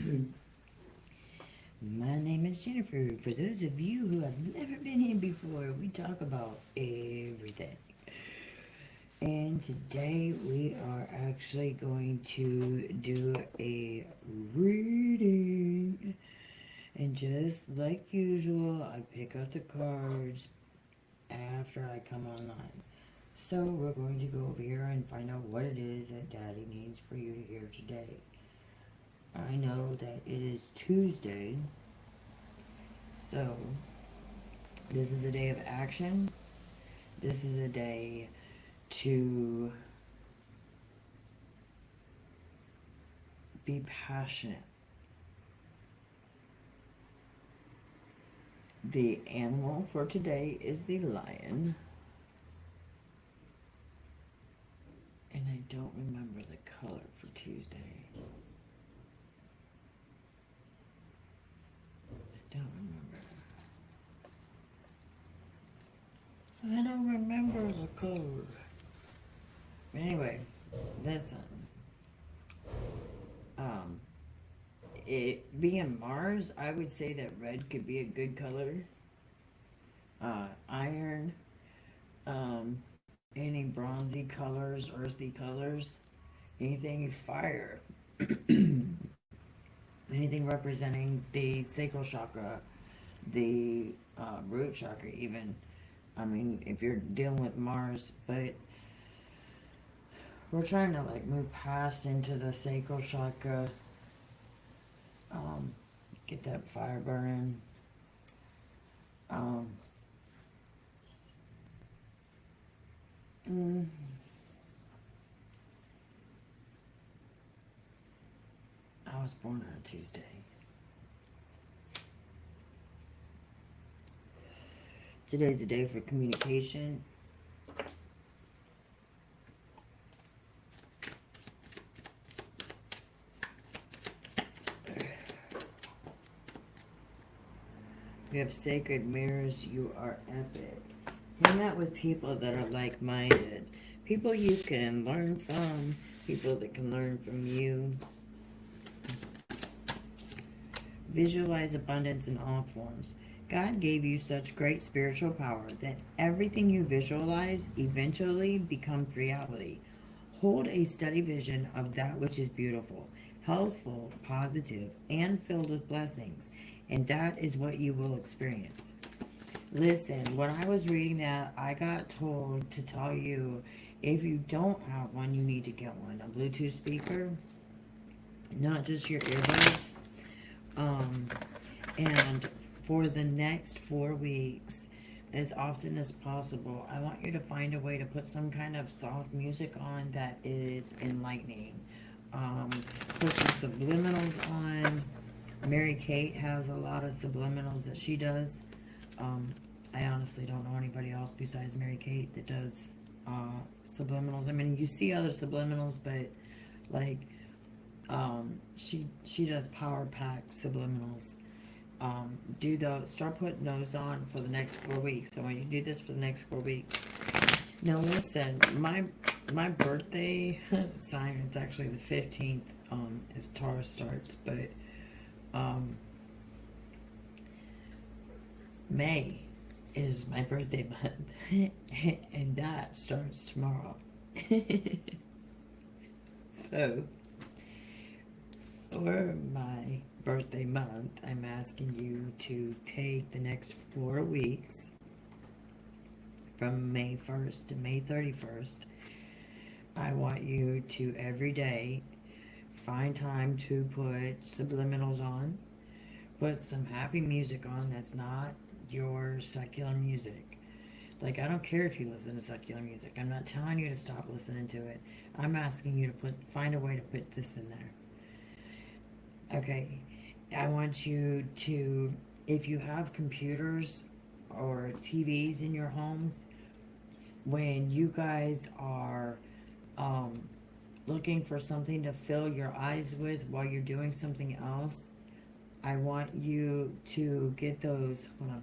My name is Jennifer. For those of you who have never been here before, we talk about everything. And today we are actually going to do a reading. And just like usual, I pick out the cards after I come online. So we're going to go over here and find out what it is that Daddy needs for you to hear today. I know that it is Tuesday, so this is a day of action. This is a day to be passionate. The animal for today is the lion. And I don't remember the color for Tuesday. I don't remember the color. Anyway, listen. It being Mars, I would say that red could be a good color. Iron, any bronzy colors, earthy colors, anything fire, anything representing the sacral chakra, the root chakra even. I mean, if you're dealing with Mars, but we're trying to like move past into the sacral chakra, get that fire burning. I was born on a Tuesday. Today's the day for communication. We have sacred mirrors. You are epic. Hang out with people that are like-minded. People you can learn from. People that can learn from you. Visualize abundance in all forms. God gave you such great spiritual power that everything you visualize eventually becomes reality. Hold a steady vision of that which is beautiful, healthful, positive, and filled with blessings, and that is what you will experience. Listen, when I was reading that, I got told to tell you, if you don't have one, you need to get one. A Bluetooth speaker, not just your earbuds. And for the next 4 weeks, as often as possible, I want you to find a way to put some kind of soft music on that is enlightening. Put some subliminals on. Mary Kate has a lot of subliminals that she does. I honestly don't know anybody else besides Mary Kate that does subliminals. I mean, you see other subliminals, but like she does power pack subliminals. Do those, start putting those on for the next 4 weeks. So when you do this for the next 4 weeks. Now listen, my birthday sign, it's actually the 15th, as Taurus starts, but May is my birthday month, and that starts tomorrow. So, for my birthday month, I'm asking you to take the next 4 weeks, from May 1st to May 31st. I want you to every day find time to put subliminals on, put some happy music on that's not your secular music. Like, I don't care if you listen to secular music. I'm not telling you to stop listening to it. I'm asking you to find a way to put this in there. Okay, I want you to, if you have computers or TVs in your homes, when you guys are looking for something to fill your eyes with while you're doing something else, I want you to get those. Hold on.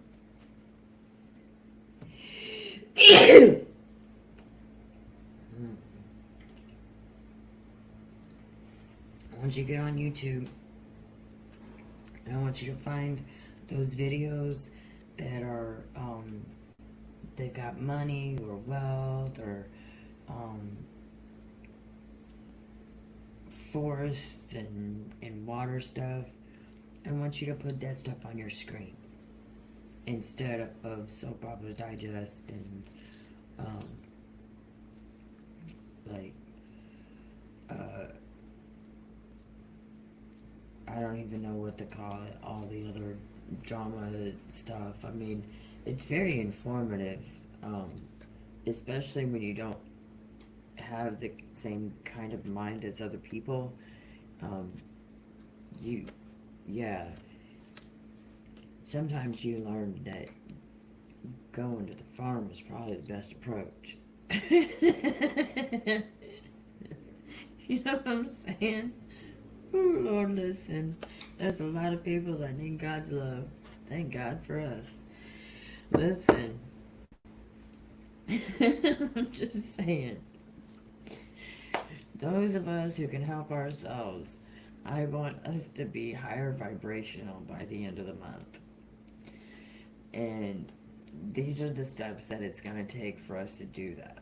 Once you get on YouTube, And I want you to find those videos that are, they've got money or wealth or, forests and water stuff. I want you to put that stuff on your screen instead of Soap Operas Digest and, like, I don't even know what to call it, all the other drama stuff. I mean, it's very informative, especially when you don't have the same kind of mind as other people. You, yeah, sometimes you learn that going to the farm is probably the best approach. You know what I'm saying? Oh, Lord, listen. There's a lot of people that need God's love. Thank God for us. Listen. I'm just saying. Those of us who can help ourselves, I want us to be higher vibrational by the end of the month. And these are the steps that it's going to take for us to do that.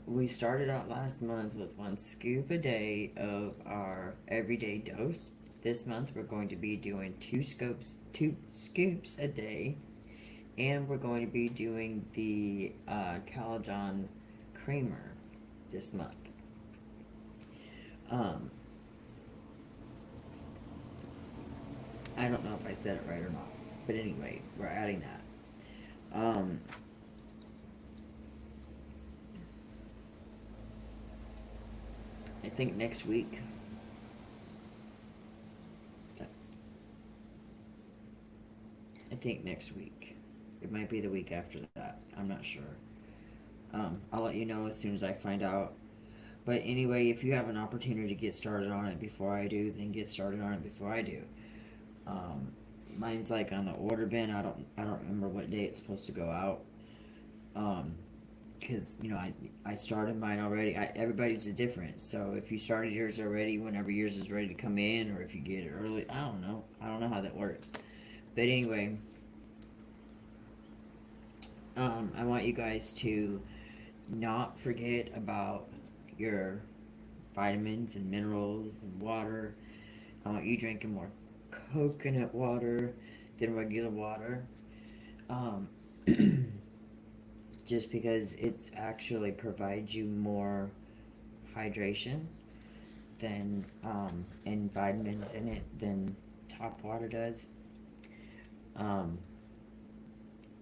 We started out last month with 1 scoop a day of our everyday dose. This month we're going to be doing 2 scoops a day. And we're going to be doing the Calajon creamer this month. I don't know if I said it right or not. But anyway, we're adding that. I think next week. It might be the week after that. I'm not sure. I'll let you know as soon as I find out. But anyway, if you have an opportunity to get started on it before I do, then get started on it before I do. Mine's like on the order bin. I don't remember what day it's supposed to go out. Because, you know, I started mine already. Everybody's is different. So if you started yours already, whenever yours is ready to come in, or if you get it early, I don't know. I don't know how that works. But anyway, I want you guys to not forget about your vitamins and minerals and water. I want you drinking more coconut water than regular water. Just because it actually provides you more hydration than and vitamins in it than tap water does.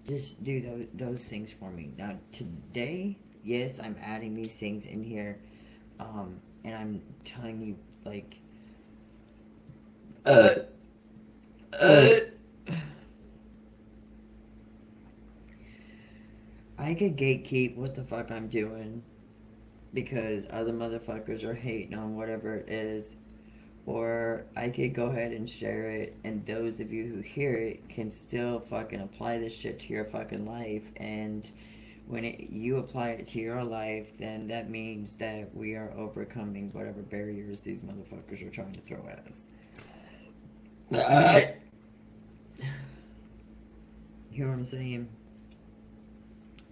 Just do those things for me. Now today, yes, I'm adding these things in here, and I'm telling you, like, I could gatekeep what the fuck I'm doing because other motherfuckers are hating on whatever it is, or I could go ahead and share it, and those of you who hear it can still fucking apply this shit to your fucking life, and when you apply it to your life, then that means that we are overcoming whatever barriers these motherfuckers are trying to throw at us. You know what I'm saying?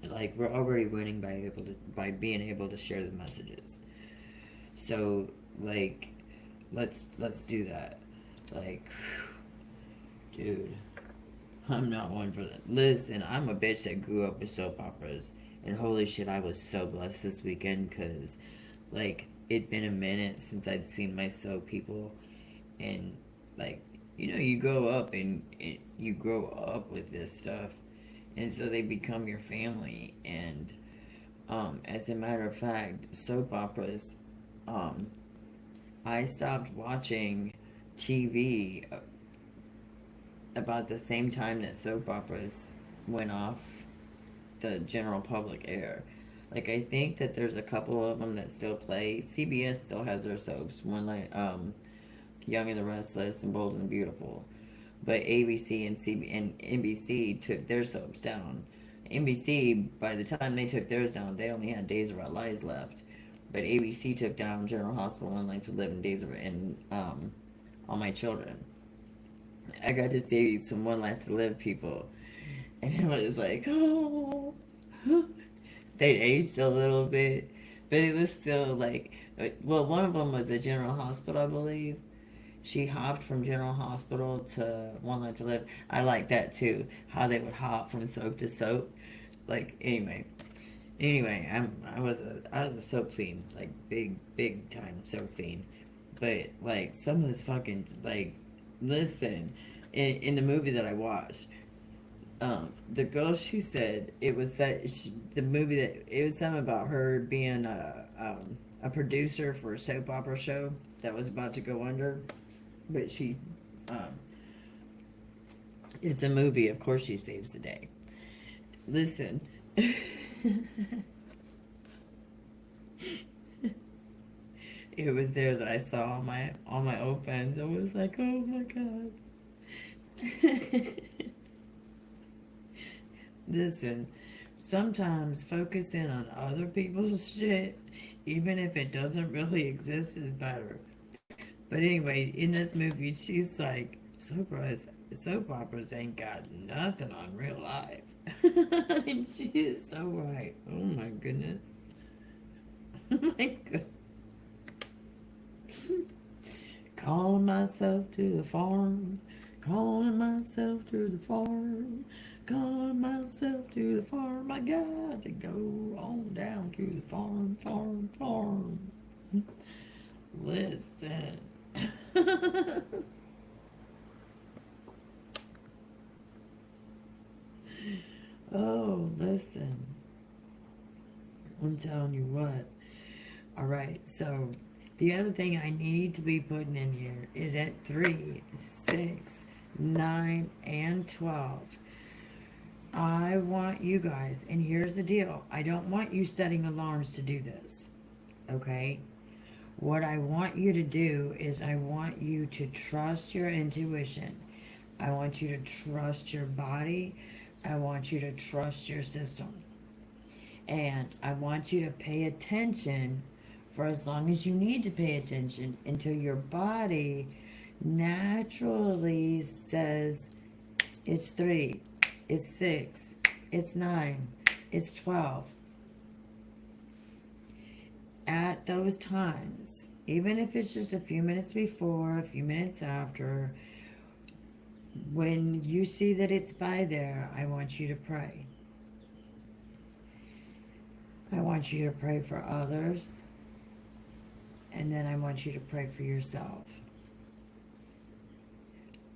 Like, we're already winning by being able to share the messages. So, like, let's do that. Like, dude, I'm not one for that. Listen, I'm a bitch that grew up with soap operas, and holy shit, I was so blessed this weekend because, like, it'd been a minute since I'd seen my soap people, and, like, you know, you grow up and you grow up with this stuff. And so they become your family. And as a matter of fact, soap operas, I stopped watching TV about the same time that soap operas went off the general public air. Like, I think that there's a couple of them that still play. CBS still has their soaps. One like Young and the Restless and Bold and Beautiful. But ABC and NBC took their soaps down. NBC, by the time they took theirs down, they only had Days of Our Lives left. But ABC took down General Hospital and Life to Live and Days of All My Children. I got to see some One Life to Live people, and it was like, oh, they aged a little bit, but it was still like, well, one of them was a General Hospital, I believe. She hopped from General Hospital to One Life to Live. I like that too, how they would hop from soap to soap. Like, anyway, I was a soap fiend, like big time soap fiend. But like some of this fucking like, listen, in the movie that I watched, the girl, she said it was that the movie, that it was something about her being a producer for a soap opera show that was about to go under, but she, um, it's a movie. Of course, she saves the day. Listen. It was there that I saw all my old fans. I was like, oh my god. Listen, sometimes focusing on other people's shit, even if it doesn't really exist, is better. But anyway, in this movie, she's like, soap operas ain't got nothing on real life. And she is so right. Oh my goodness. Oh my goodness. Calling myself to the farm, calling myself to the farm, calling myself to the farm. I got to go on down to the farm, farm, farm. Listen. Oh, listen. I'm telling you what. All right, so the other thing I need to be putting in here is at 3, 6, 9, and 12. I want you guys, and here's the deal. I don't want you setting alarms to do this, okay? What I want you to do is I want you to trust your intuition. I want you to trust your body. I want you to trust your system. And I want you to pay attention for as long as you need to pay attention until your body naturally says it's 3, it's 6, it's 9, it's 12. At those times, even if it's just a few minutes before, a few minutes after, when you see that it's by there, I want you to pray. I want you to pray for others, and then I want you to pray for yourself.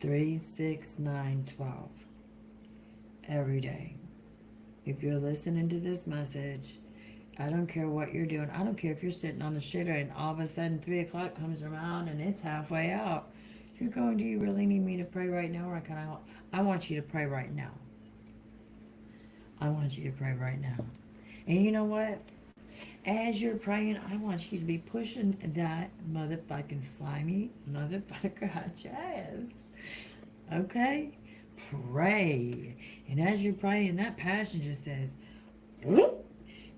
3, 6, 9, 12. Every day. If you're listening to this message, I don't care what you're doing. I don't care if you're sitting on the shitter and all of a sudden 3 o'clock comes around and it's halfway out. You're going, do you really need me to pray right now, or can I want you to pray right now. I want you to pray right now. And you know what? As you're praying, I want you to be pushing that motherfucking slimy motherfucker out your ass. Okay? Pray. And as you're praying, that passenger says, whoop.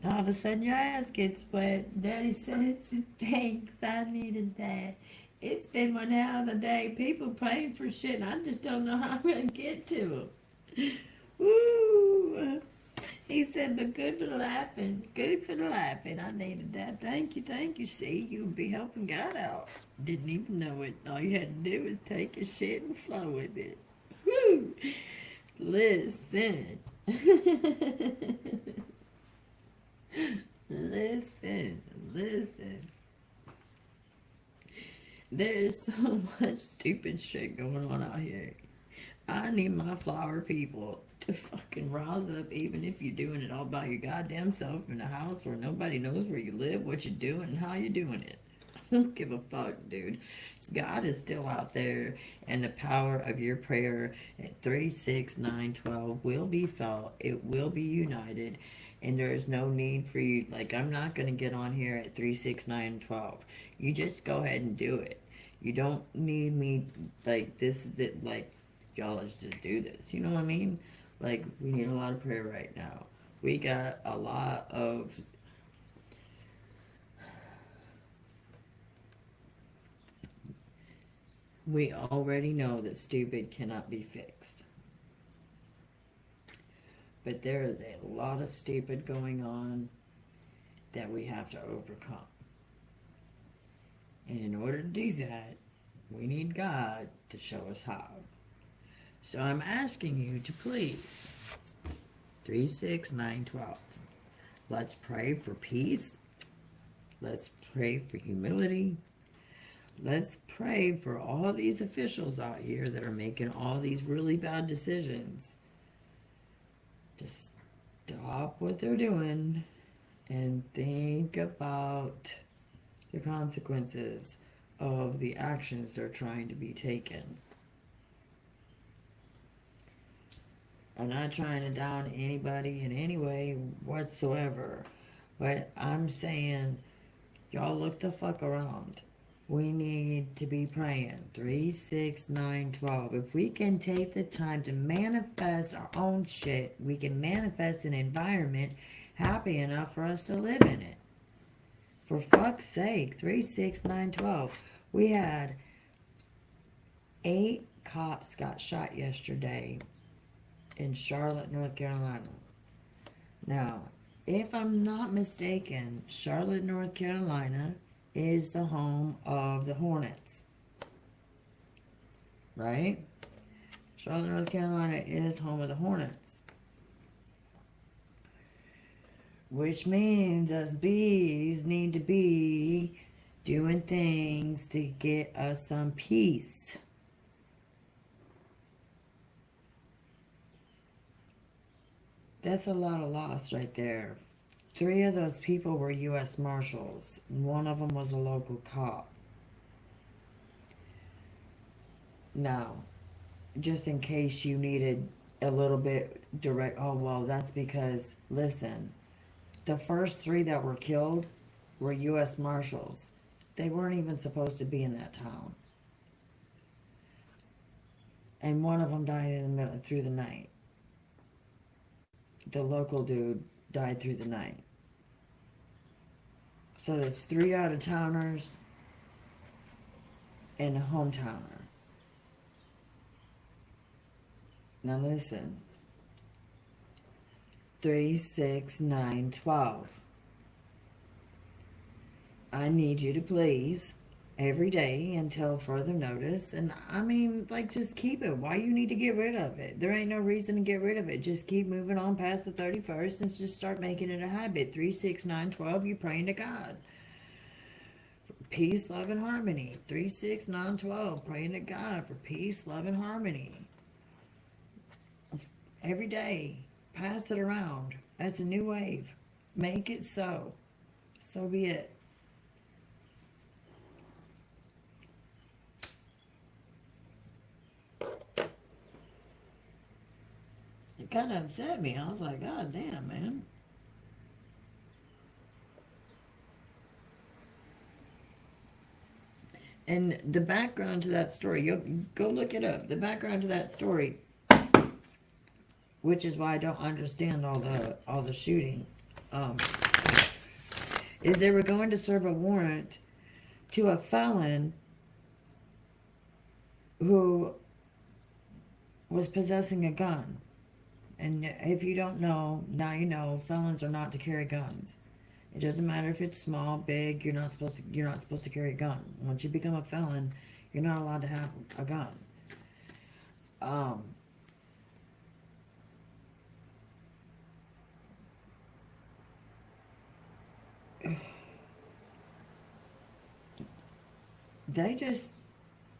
And all of a sudden your ass gets wet. Daddy says, thanks, I needed that. It's been one hell of a day. People praying for shit, and I just don't know how I'm going to get to them. Woo! He said, but good for the laughing. Good for the laughing. I needed that. Thank you, thank you. See, you would be helping God out. Didn't even know it. All you had to do was take your shit and flow with it. Woo! Listen. Listen. There's so much stupid shit going on out here. I need my flower people to fucking rise up, even if you're doing it all by your goddamn self in a house where nobody knows where you live, what you're doing, and how you're doing it. I don't give a fuck, dude. God is still out there, and the power of your prayer at 3, 6, 9, 12 will be felt. It will be united, and there is no need for you. Like, I'm not going to get on here at 3, 6, 9, 12. You just go ahead and do it. You don't need me, like, this is it, like, y'all, let's just do this. You know what I mean? Like, we need a lot of prayer right now. We got a lot of We already know that stupid cannot be fixed. But there is a lot of stupid going on that we have to overcome. And in order to do that, we need God to show us how. So I'm asking you to please, 3, 6, 9, 12. Let's pray for peace. Let's pray for humility. Let's pray for all these officials out here that are making all these really bad decisions. Just stop what they're doing and think about the consequences of the actions they're trying to be taken. I'm not trying to down anybody in any way whatsoever, but I'm saying, y'all look the fuck around. We need to be praying. 3, 6, 9, 12. If we can take the time to manifest our own shit, we can manifest an environment happy enough for us to live in it. For fuck's sake, 3, 6, 9, 12. We had 8 cops got shot yesterday in Charlotte, North Carolina. Now, if I'm not mistaken, Charlotte, North Carolina is the home of the Hornets. Right? Charlotte, North Carolina is home of the Hornets. Which means us bees need to be doing things to get us some peace. That's a lot of loss right there. 3 of those people were U.S. Marshals. One of them was a local cop. Now, just in case you needed a little bit direct, oh, well, that's because, listen, the first 3 that were killed were U.S. Marshals. They weren't even supposed to be in that town. And one of them died in the middle, through the night. The local dude died through the night. So that's 3 out-of-towners and a hometowner. Now listen. 3, 6, 9, 12. I need you to please, every day until further notice, and I mean, like, just keep it. Why you need to get rid of it? There ain't no reason to get rid of it. Just keep moving on past the 31st and just start making it a habit. 3, 6, 9, 12, you're praying to God. Peace, love, and harmony. 3, 6, 9, 12, praying to God for peace, love, and harmony. Every day, pass it around. That's a new wave. Make it so. So be it. It kind of upset me. I was like, God damn, man. And the background to that story, you go look it up. The background to that story, which is why I don't understand all the shooting, is they were going to serve a warrant to a felon who was possessing a gun. And if you don't know, now you know, felons are not to carry guns. It doesn't matter if it's small, big, you're not supposed to carry a gun. Once you become a felon, you're not allowed to have a gun. They just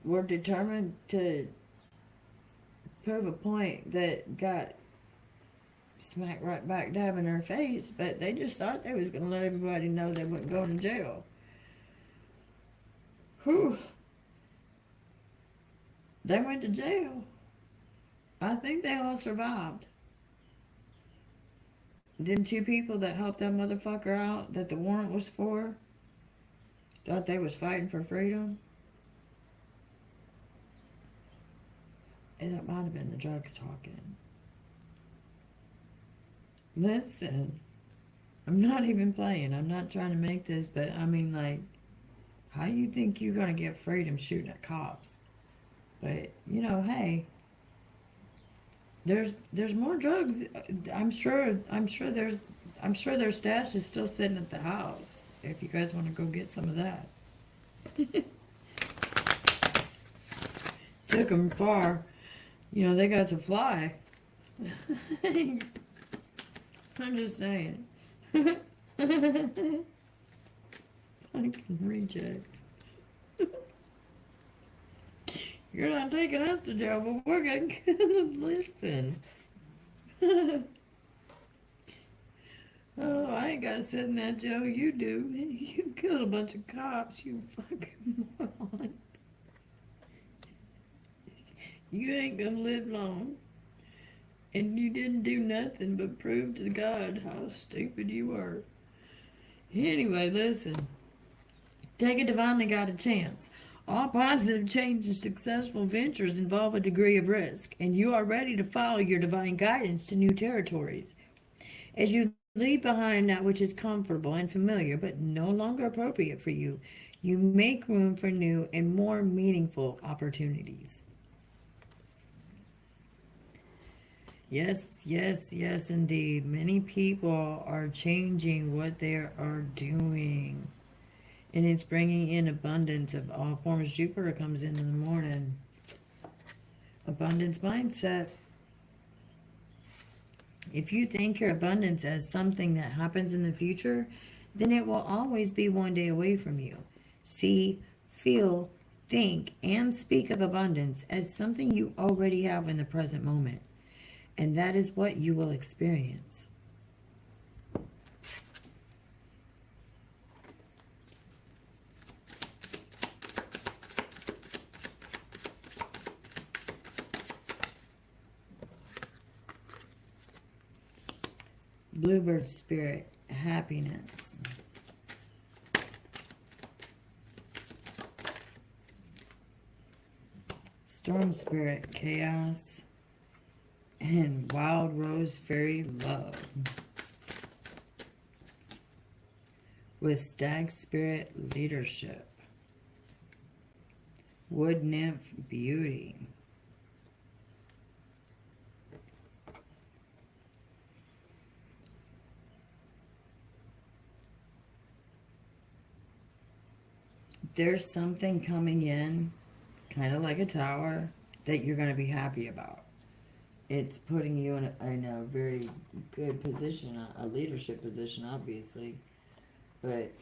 were determined to prove a point that got smack right back dab in their face, but they just thought they was going to let everybody know they wasn't going to jail. Whew. They went to jail. I think they all survived. Them 2 people that helped that motherfucker out that the warrant was for thought they was fighting for freedom. And that might have been the drugs talking. Listen, I'm not even playing. I'm not trying to make this, but I mean, like, how you think you're going to get freedom shooting at cops? But, you know, hey, there's more drugs. I'm sure their stash is still sitting at the house. If you guys want to go get some of that. Took them far. You know, they got to fly. I'm just saying. Fucking rejects. You're not taking us to jail, but we're gonna listen. Oh, I ain't gotta sit in that jail. You do. You killed a bunch of cops. You fucking moron. You ain't gonna live long. And you didn't do nothing but prove to God how stupid you were. Anyway, listen. Take a divinely guided chance. All positive change and successful ventures involve a degree of risk, and you are ready to follow your divine guidance to new territories. As you leave behind that which is comfortable and familiar but no longer appropriate for you, you make room for new and more meaningful opportunities. Yes, yes, yes, indeed. Many people are changing what they are doing. And it's bringing in abundance of all forms. Jupiter comes in the morning. Abundance mindset. If you think your abundance as something that happens in the future, then it will always be one day away from you. See, feel, think, and speak of abundance as something you already have in the present moment. And that is what you will experience. Bluebird spirit, happiness. Storm spirit, chaos. And wild rose fairy, love. With stag spirit, leadership. Wood nymph, beauty. There's something coming in, kind of like a tower, that you're going to be happy about. It's putting you in a very good position, a leadership position, obviously. But,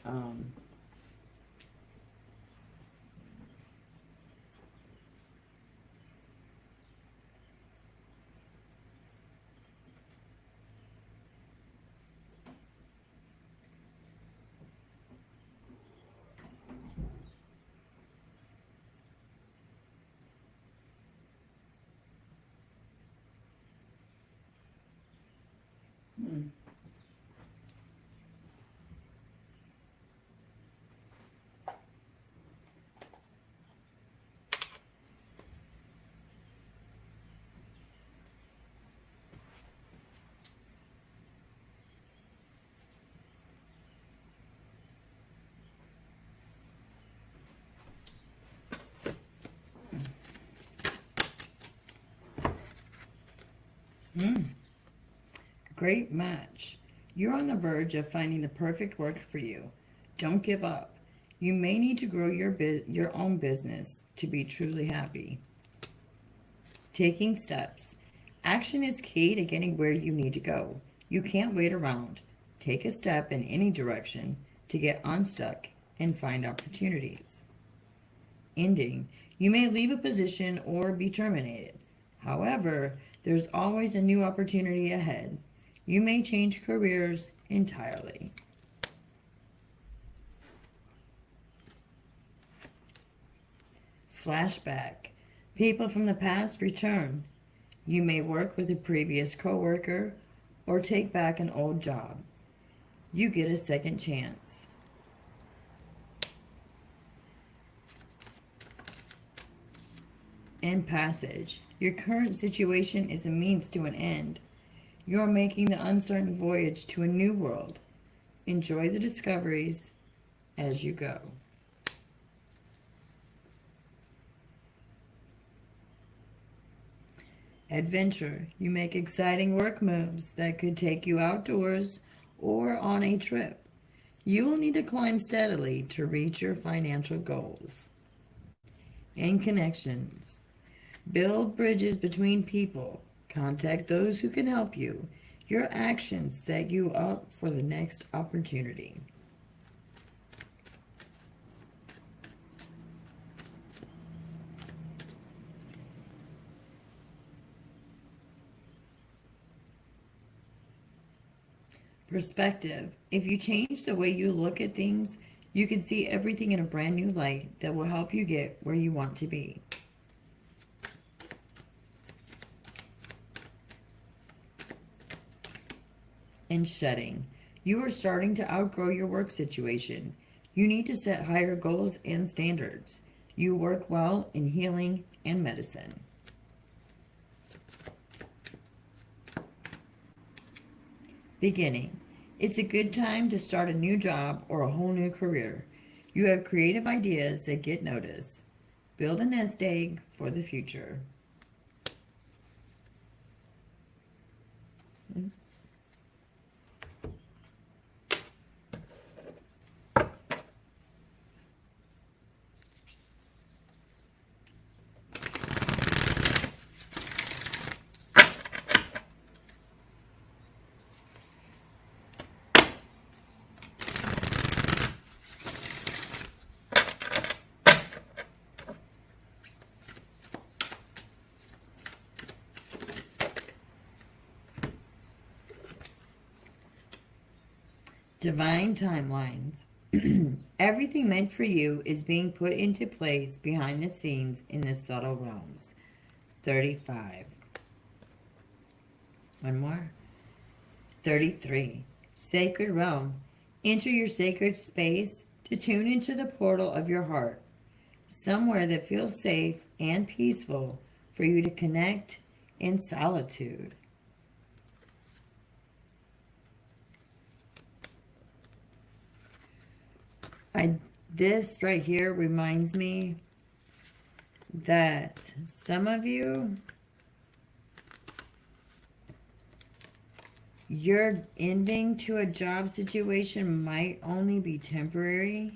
great match. You're on the verge of finding the perfect work for you. Don't give up. You may need to grow your own business to be truly happy. Taking steps. Action is key to getting where you need to go. You can't wait around. Take a step in any direction to get unstuck and find opportunities. Ending. You may leave a position or be terminated. However, there's always a new opportunity ahead. You may change careers entirely. Flashback. People from the past return. You may work with a previous coworker or take back an old job. You get a second chance. And passage. Your current situation is a means to an end. You are making the uncertain voyage to a new world. Enjoy the discoveries as you go. Adventure. You make exciting work moves that could take you outdoors or on a trip. You will need to climb steadily to reach your financial goals. And connections. Build bridges between people. Contact those who can help you. Your actions set you up for the next opportunity. Perspective. If you change the way you look at things, you can see everything in a brand new light that will help you get where you want to be. And shedding. You are starting to outgrow your work situation. You need to set higher goals and standards. You work well in healing and medicine. Beginning. It's a good time to start a new job or a whole new career. You have creative ideas that get noticed. Build a nest egg for the future. Divine timelines. Everything meant for you is being put into place behind the scenes in the subtle realms. 35. One more. 33. Sacred realm. Enter your sacred space to tune into the portal of your heart. Somewhere that feels safe and peaceful for you to connect in solitude. This right here reminds me that some of you, your ending to a job situation might only be temporary,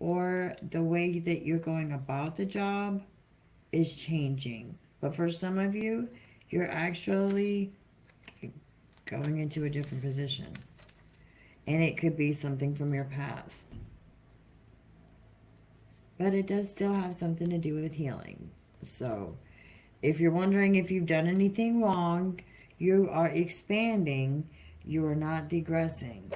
or the way that you're going about the job is changing. But for some of you, you're actually going into a different position. And it could be something from your past. But it does still have something to do with healing. So, if you're wondering if you've done anything wrong, you are expanding, you are not degressing.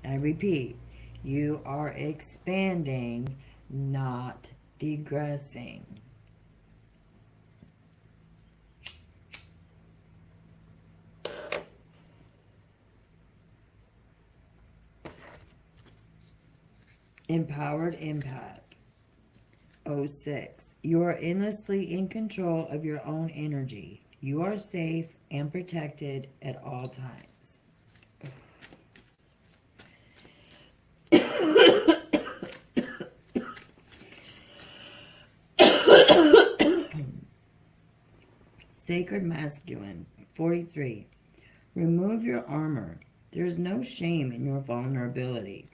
I repeat, you are expanding, not degressing. Empowered Impact. 06. You are endlessly in control of your own energy. You are safe and protected at all times. Sacred Masculine. 43. Remove your armor. There is no shame in your vulnerability.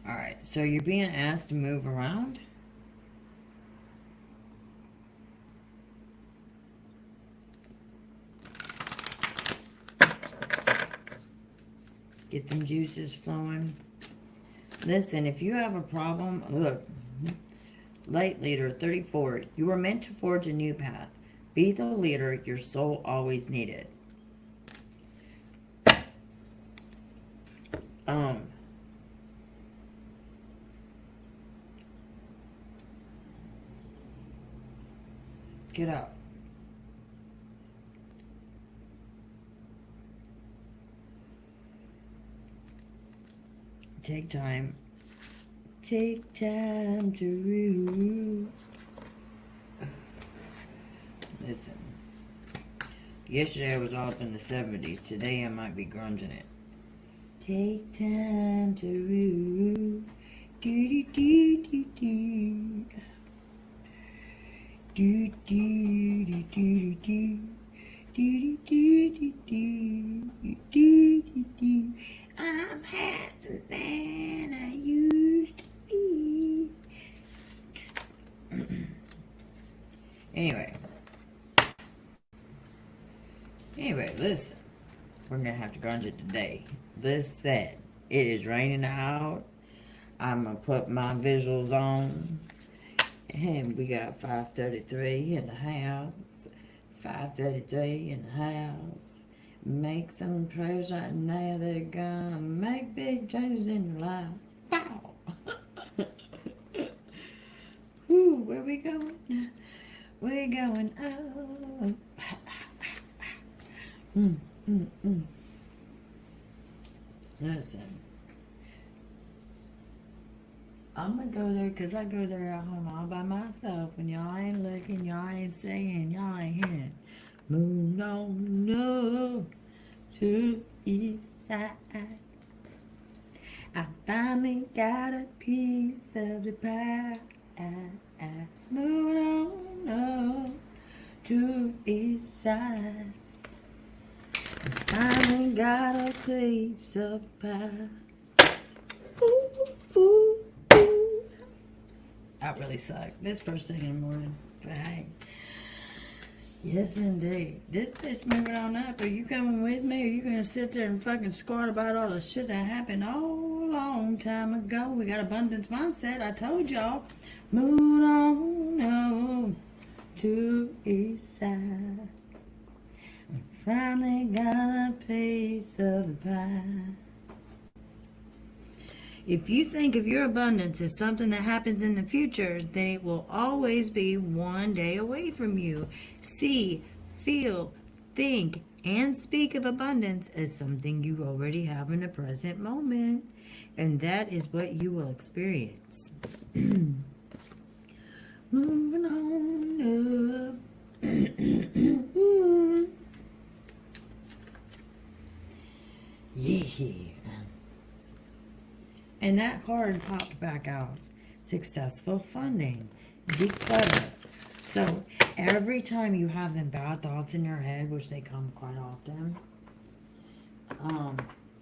Alright, so you're being asked to move around. Get them juices flowing. Listen, if you have a problem, look. Light Leader 34. You are meant to forge a new path. Be the leader your soul always needed. Get up. Take time. Take time to rue. Listen. Yesterday I was all up in the 70s. Today I might be grunging it. Take time to rue. Do do do do do. Do do do do do. Do do do do do do do do. I'm happier than I used to be. Anyway, listen. We're gonna have to grunge it today. Listen, it is raining out. I'm gonna put my visuals on. And we got 5:33 in the house. 5:33 in the house. Make some prayers right now that are gonna make big changes in your life. Pow! Ooh, where we going? We're going up. Listen. I'm gonna go there because I go there at home all by myself and y'all ain't looking, y'all ain't saying, y'all ain't hearing. Move on up to the east side. I finally got a piece of the pie. Move on up to the east side. I finally got a piece of the pie. Ooh, ooh. I really suck. This first thing in the morning. But hey. Yes, indeed. This bitch moving on up. Are you coming with me? Or are you going to sit there and fucking squat about all the shit that happened a long time ago? We got abundance mindset. I told y'all. Moving on to east side. Finally got a piece of the pie. If you think of your abundance as something that happens in the future, then it will always be one day away from you. See, feel, think, and speak of abundance as something you already have in the present moment. And that is what you will experience. Moving on up. Yeah. And that card popped back out. Successful funding. Declutter. So every time you have them bad thoughts in your head, which they come quite often,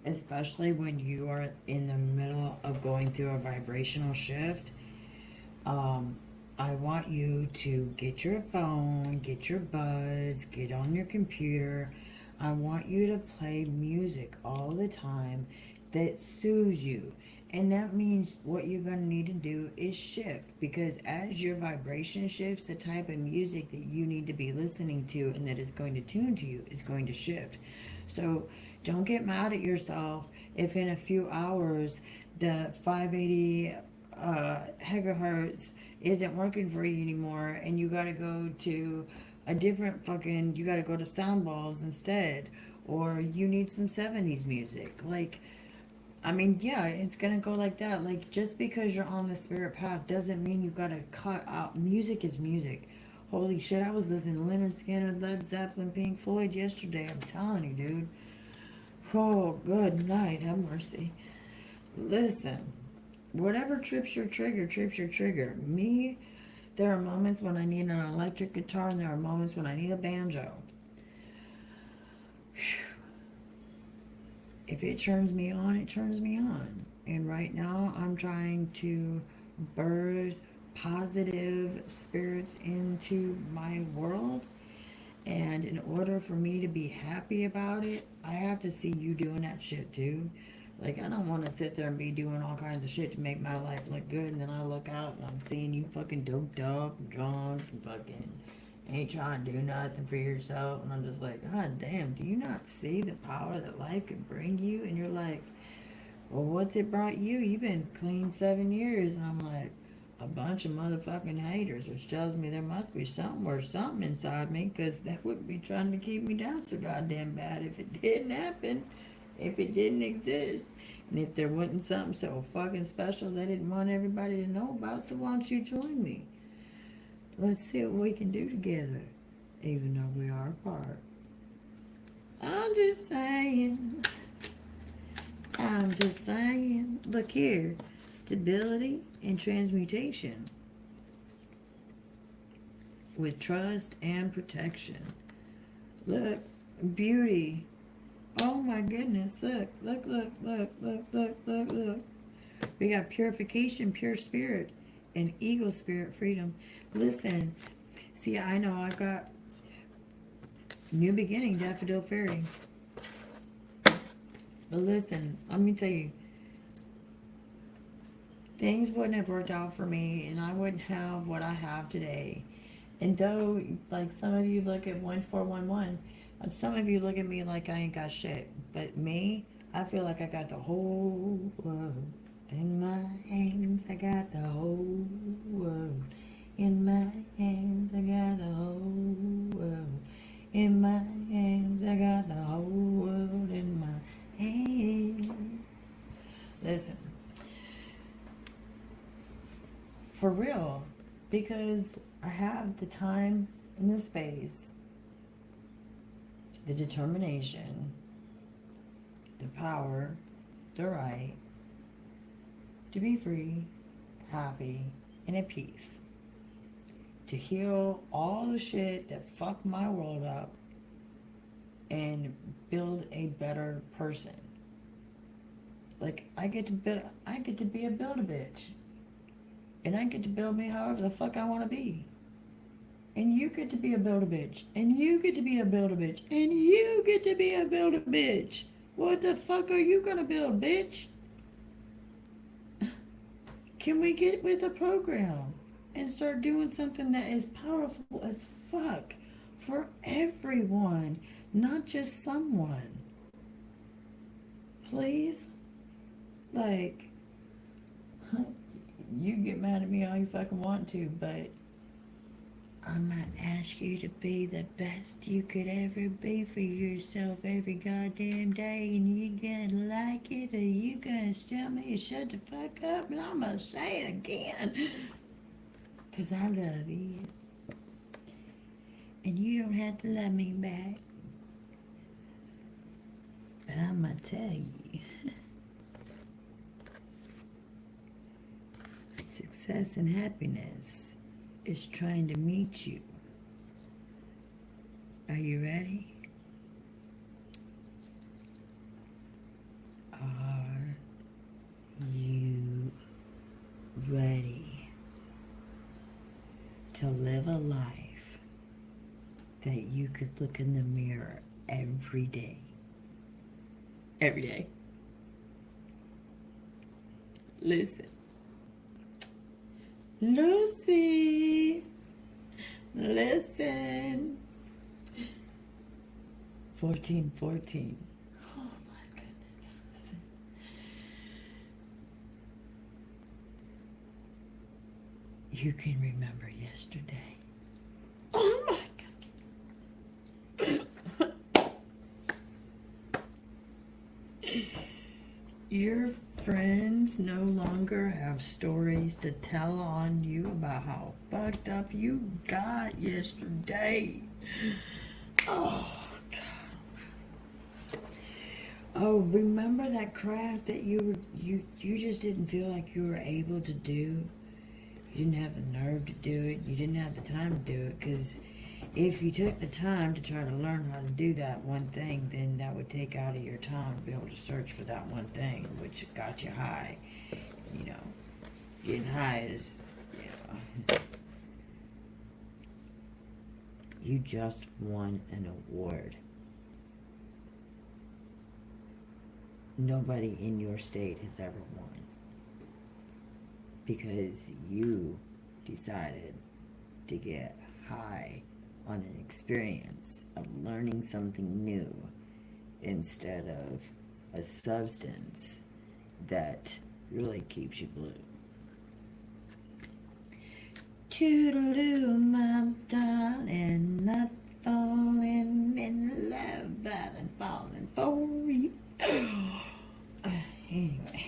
especially when you are in the middle of going through a vibrational shift, I want you to get your phone, get your buds, get on your computer. I want you to play music all the time that soothes you. And that means what you're going to need to do is shift, because as your vibration shifts, the type of music that you need to be listening to and that is going to tune to you is going to shift. So don't get mad at yourself if in a few hours the 580 megahertz isn't working for you anymore and you got to go to a different fucking, you got to go to sound balls instead, or you need some 70s music. Like, I mean, yeah, it's gonna go like that. Like, just because you're on the spirit path doesn't mean you gotta cut out. Music is music. Holy shit, I was listening to Leonard Skinner, Led Zeppelin, Pink Floyd yesterday. I'm telling you, dude. Oh, good night. Have mercy. Listen, whatever trips your trigger, trips your trigger. Me, there are moments when I need an electric guitar, and there are moments when I need a banjo. Whew. If it turns me on, it turns me on. And right now, I'm trying to birth positive spirits into my world. And in order for me to be happy about it, I have to see you doing that shit too. Like, I don't want to sit there and be doing all kinds of shit to make my life look good, and then I look out and I'm seeing you fucking doped up and drunk and fucking ain't trying to do nothing for yourself. And I'm just like, God damn, do you not see the power that life can bring you? And you're like, well, what's it brought you? You've been clean 7 years. And I'm like, a bunch of motherfucking haters, which tells me there must be something or something inside me, because that would be trying to keep me down so goddamn bad if it didn't happen, if it didn't exist, and if there wasn't something so fucking special they didn't want everybody to know about. So why don't you join me? Let's see what we can do together, even though we are apart. I'm just saying. I'm just saying. Look here. Stability and transmutation. With trust and protection. Look. Beauty. Oh my goodness. Look. Look, look, look, look, look, look, look. We got purification, pure spirit, and eagle spirit freedom. Listen. See, I know I got new beginning, daffodil fairy. But listen, let me tell you, things wouldn't have worked out for me, and I wouldn't have what I have today. And though, like, some of you look at 1411, and some of you look at me like I ain't got shit. But me, I feel like I got the whole world in my hands. I got the whole world in my hands. I got the whole world in my hands. I got the whole world in my hands. Listen, for real, because I have the time and the space, the determination, the power, the right to be free, happy, and at peace. To heal all the shit that fucked my world up and build a better person. Like, I get to be a build-a-bitch. And I get to build me however the fuck I want to be. And you get to be a build-a-bitch. And you get to be a build-a-bitch. And you get to be a build-a-bitch. What the fuck are you gonna build, bitch? Can we get with the program and start doing something that is powerful as fuck for everyone, not just someone? Please? Like, you get mad at me all you fucking want to, but I'm gonna ask you to be the best you could ever be for yourself every goddamn day, and you gonna like it, or you gonna tell me to shut the fuck up, and I'm gonna say it again, because I love you, and you don't have to love me back, but I'm gonna tell you. Success and happiness is trying to meet you. Are you ready? Are you ready to live a life that you could look in the mirror every day? Every day. Listen. Lucy, listen. 1414. Oh my goodness, listen. You can remember yesterday. Oh my goodness. Your friends no longer have stories to tell on you about how fucked up you got yesterday. Oh, God. Oh, remember that craft that you just didn't feel like you were able to do? You didn't have the nerve to do it. You didn't have the time to do it, because if you took the time to try to learn how to do that one thing, then that would take out of your time to be able to search for that one thing, which got you high. You know, getting high is, you just won an award. Nobody in your state has ever won, because you decided to get high on an experience of learning something new instead of a substance that really keeps you blue. Toodaloo, my darling, not falling in love, but I'm falling for you. Anyway.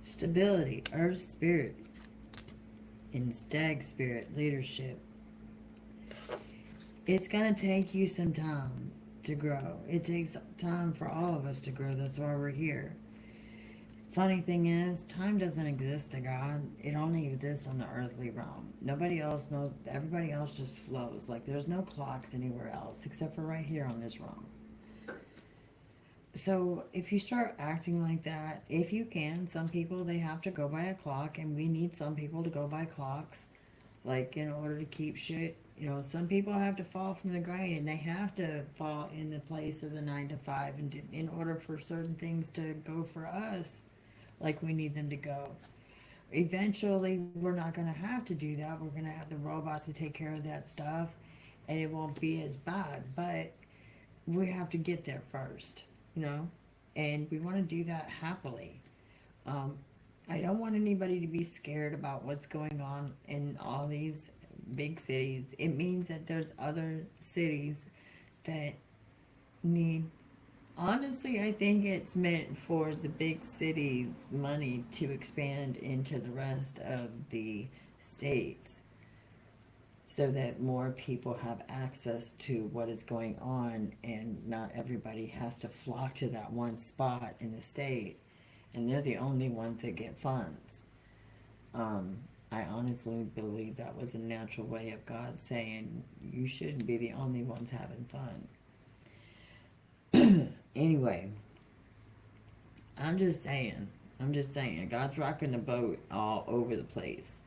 Stability, earth spirit, and stag spirit leadership. It's going to take you some time to grow. It takes time for all of us to grow. That's why we're here. Funny thing is, time doesn't exist to God. It only exists on the earthly realm. Nobody else knows. Everybody else just flows. Like there's no clocks anywhere else except for right here on this realm. So if you start acting like that, if you can, some people, they have to go by a clock, and we need some people to go by clocks, like in order to keep shit. You know, some people have to fall from the grind, and they have to fall in the place of the 9 to 5, and in order for certain things to go for us, like we need them to go. Eventually, we're not going to have to do that. We're going to have the robots to take care of that stuff, and it won't be as bad. But we have to get there first, you know, and we want to do that happily. I don't want anybody to be scared about what's going on in all these big cities. It means that there's other cities that need. Honestly, I think it's meant for the big cities' money to expand into the rest of the states so that more people have access to what is going on, and not everybody has to flock to that one spot in the state, and they're the only ones that get funds. I honestly believe that was a natural way of God saying, you shouldn't be the only ones having fun. Anyway, I'm just saying, God's rocking the boat all over the place.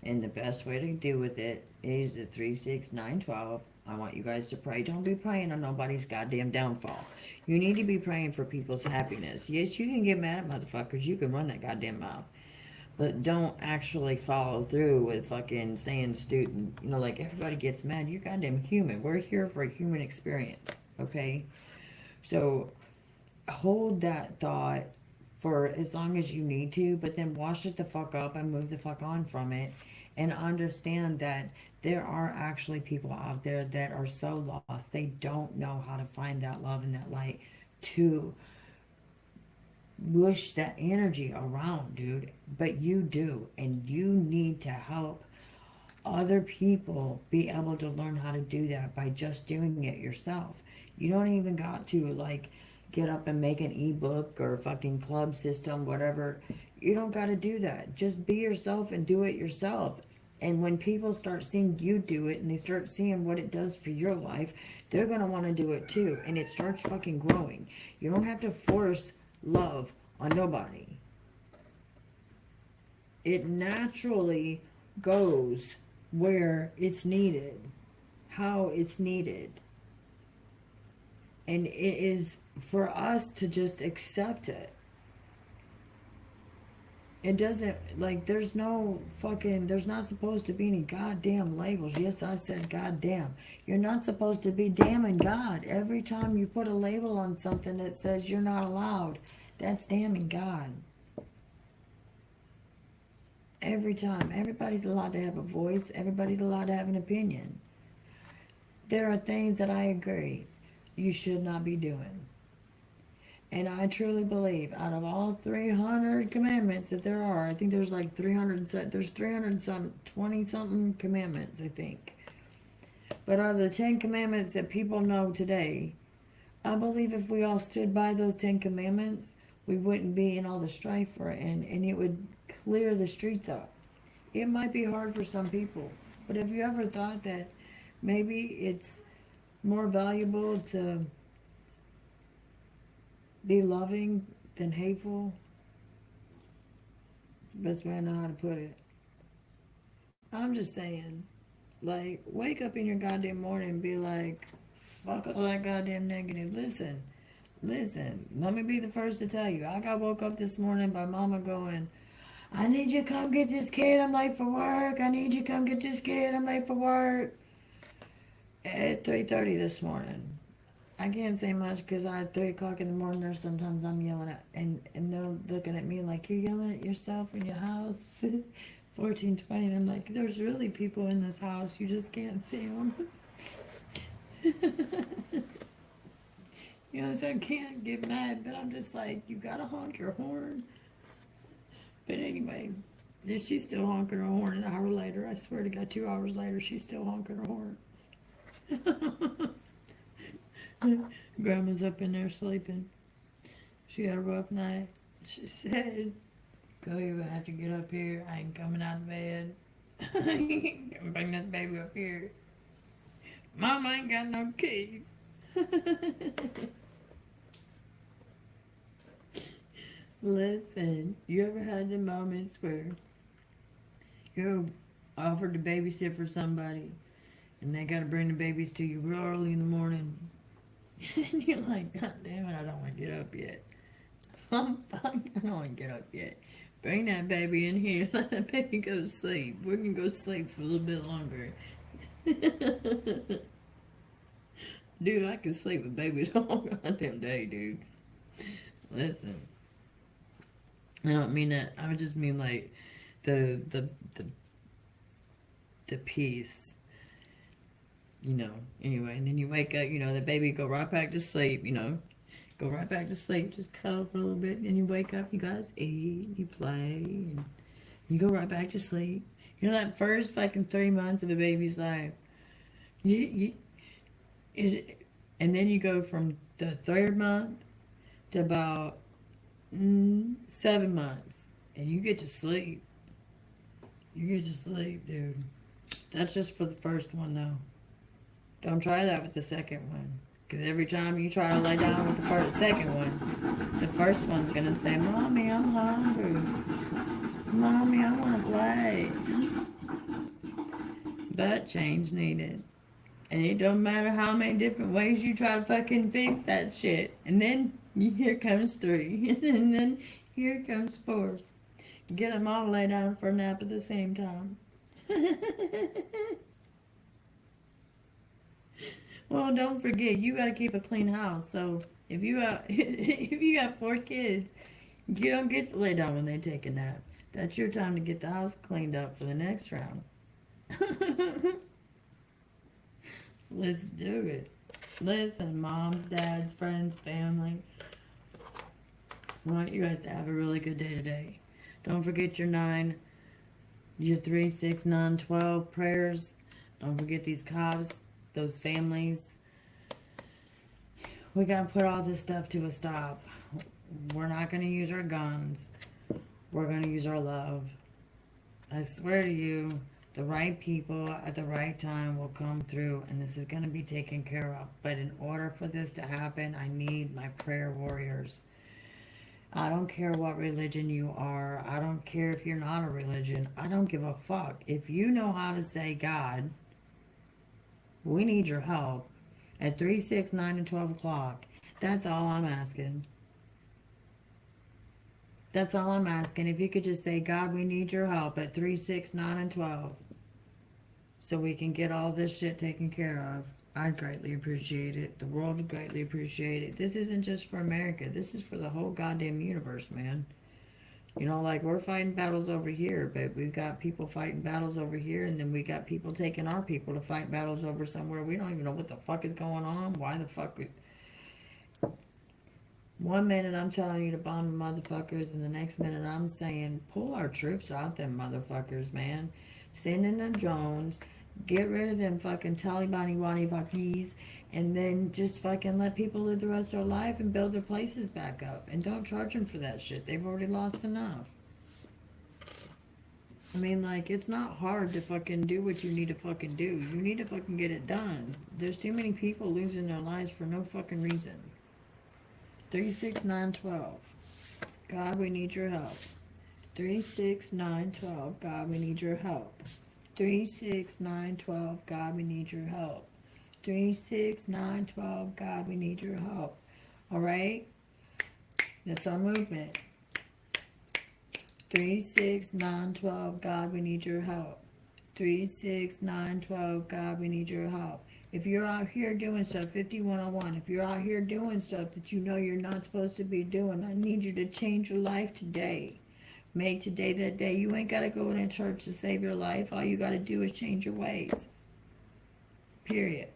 And the best way to deal with it is the 3, 6, 9, 12. I want you guys to pray. Don't be praying on nobody's goddamn downfall. You need to be praying for people's happiness. Yes, you can get mad at motherfuckers. You can run that goddamn mouth. But don't actually follow through with fucking saying stupid, you know, like everybody gets mad. You're goddamn human. We're here for a human experience, okay? So hold that thought for as long as you need to, but then wash it the fuck up and move the fuck on from it, and understand that there are actually people out there that are so lost. They don't know how to find that love and that light to whoosh that energy around, dude. But you do, and you need to help other people be able to learn how to do that by just doing it yourself. You don't even got to like get up and make an ebook or a fucking club system, whatever. You don't got to do that. Just be yourself and do it yourself. And when people start seeing you do it and they start seeing what it does for your life, they're going to want to do it too. And it starts fucking growing. You don't have to force love on nobody. It naturally goes where it's needed, how it's needed. And it is for us to just accept it. It doesn't, like, there's no fucking, there's not supposed to be any goddamn labels. Yes, I said goddamn. You're not supposed to be damning God. Every time you put a label on something that says you're not allowed, that's damning God. Every time. Everybody's allowed to have a voice. Everybody's allowed to have an opinion. There are things that I agree you should not be doing. And I truly believe out of all 300 commandments that there are, I think there's like 300, there's 320 something commandments, I think. But out of the 10 commandments that people know today, I believe if we all stood by those 10 commandments, we wouldn't be in all the strife for it, and it would clear the streets up. It might be hard for some people, but have you ever thought that maybe it's more valuable to be loving than hateful? It's the best way I know how to put it. I'm just saying, like, wake up in your goddamn morning and be like, fuck all that goddamn negative. Listen, let me be the first to tell you. I got woke up this morning by mama going, I need you to come get this kid, I'm late for work. I need you to come get this kid, I'm late for work. At 3:30 this morning. I can't say much because at 3 o'clock in the morning there's sometimes I'm yelling at, and they're looking at me like, you're yelling at yourself in your house. 14:20, and I'm like, there's really people in this house, you just can't see them. You know, so I can't get mad, but I'm just like, you gotta honk your horn. But anyway, she's still honking her horn an hour later. I swear to God, 2 hours later, she's still honking her horn. Grandma's up in there sleeping. She had a rough night. She said, "Go, you have to get up here. I ain't coming out of bed. I ain't gonna bring that baby up here. Mama ain't got no keys." Listen, you ever had the moments where you're offered to babysit for somebody and they gotta bring the babies to you real early in the morning? And you're like, God damn it, I don't want to get up yet. I don't want to get up yet. Bring that baby in here. Let that baby go to sleep. We can go sleep for a little bit longer. Dude, I can sleep with babies all goddamn day, dude. Listen. I don't mean that. I would just mean like the peace. You know, anyway, and then you wake up, you know, the baby go right back to sleep, you know. Go right back to sleep, just cuddle for a little bit, and you wake up, you guys eat, you play, and you go right back to sleep. You know, that first fucking 3 months of a baby's life, and then you go from the 3rd month to about 7 months, and you get to sleep. You get to sleep, dude. That's just for the first one, though. Don't try that with the second one. Because every time you try to lay down with the second one, the first one's going to say, Mommy, I'm hungry. Mommy, I want to play. But change needed. And it don't matter how many different ways you try to fucking fix that shit. And then here comes 3. And then here comes 4. Get them all lay down for a nap at the same time. Well, don't forget, you got to keep a clean house. So if you got 4 kids, you don't get to lay down when they take a nap. That's your time to get the house cleaned up for the next round. Let's do it. Listen, moms, dads, friends, family, I want you guys to have a really good day today. Don't forget your 3, 6, 9, 12 prayers. Don't forget these cops, those families. We gotta put all this stuff to a stop. We're not gonna use our guns. We're gonna use our love. I swear to you, the right people at the right time will come through, and this is gonna be taken care of. But in order for this to happen, I need my prayer warriors. I don't care what religion you are. I don't care if you're not a religion. I don't give a fuck. If you know how to say, God, we need your help at 3, 6, 9, and 12 o'clock. That's all I'm asking. That's all I'm asking. If you could just say, God, we need your help at 3, 6, 9, and 12. So we can get all this shit taken care of. I'd greatly appreciate it. The world would greatly appreciate it. This isn't just for America. This is for the whole goddamn universe, man. You know, like, we're fighting battles over here, but we've got people fighting battles over here, and then we got people taking our people to fight battles over somewhere. We don't even know what the fuck is going on. Why the fuck? One minute I'm telling you to bomb the motherfuckers, and the next minute I'm saying, pull our troops out them motherfuckers, man. Send in the drones. Get rid of them fucking Taliban-y fuckies, and then just fucking let people live the rest of their life and build their places back up. And don't charge them for that shit. They've already lost enough. I mean, like, it's not hard to fucking do what you need to fucking do. You need to fucking get it done. There's too many people losing their lives for no fucking reason. 3, 6, 9, 12. God, we need your help. 3, 6, 9, 12. God, we need your help. 3, 6, 9, 12, God, we need your help. 3, 6, 9, 12, God, we need your help. All right? That's our movement. 3, 6, 9, 12, God, we need your help. 3, 6, 9, 12, God, we need your help. If you're out here doing stuff, 5101, if you're out here doing stuff that you know you're not supposed to be doing, I need you to change your life today. Make today that day. You ain't got to go to church to save your life. All you got to do is change your ways. Period.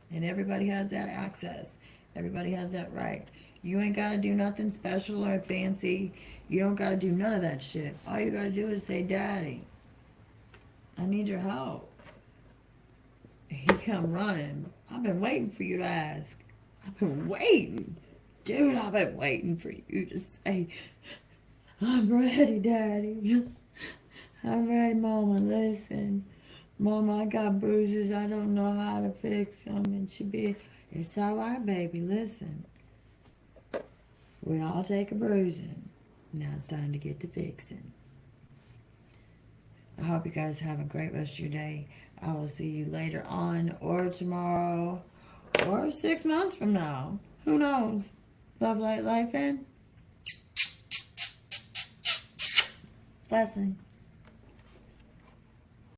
And everybody has that access. Everybody has that right. You ain't got to do nothing special or fancy. You don't got to do none of that shit. All you got to do is say, Daddy, I need your help. He come running. I've been waiting for you to ask. I've been waiting. Dude, I've been waiting for you to say, I'm ready, Daddy. I'm ready, Mama. Listen. Mama, I got bruises. I don't know how to fix them. And she be, it's all right, baby. Listen. We all take a bruising. Now it's time to get to fixing. I hope you guys have a great rest of your day. I will see you later on, or tomorrow, or 6 months from now. Who knows? Love, light, life, and blessings.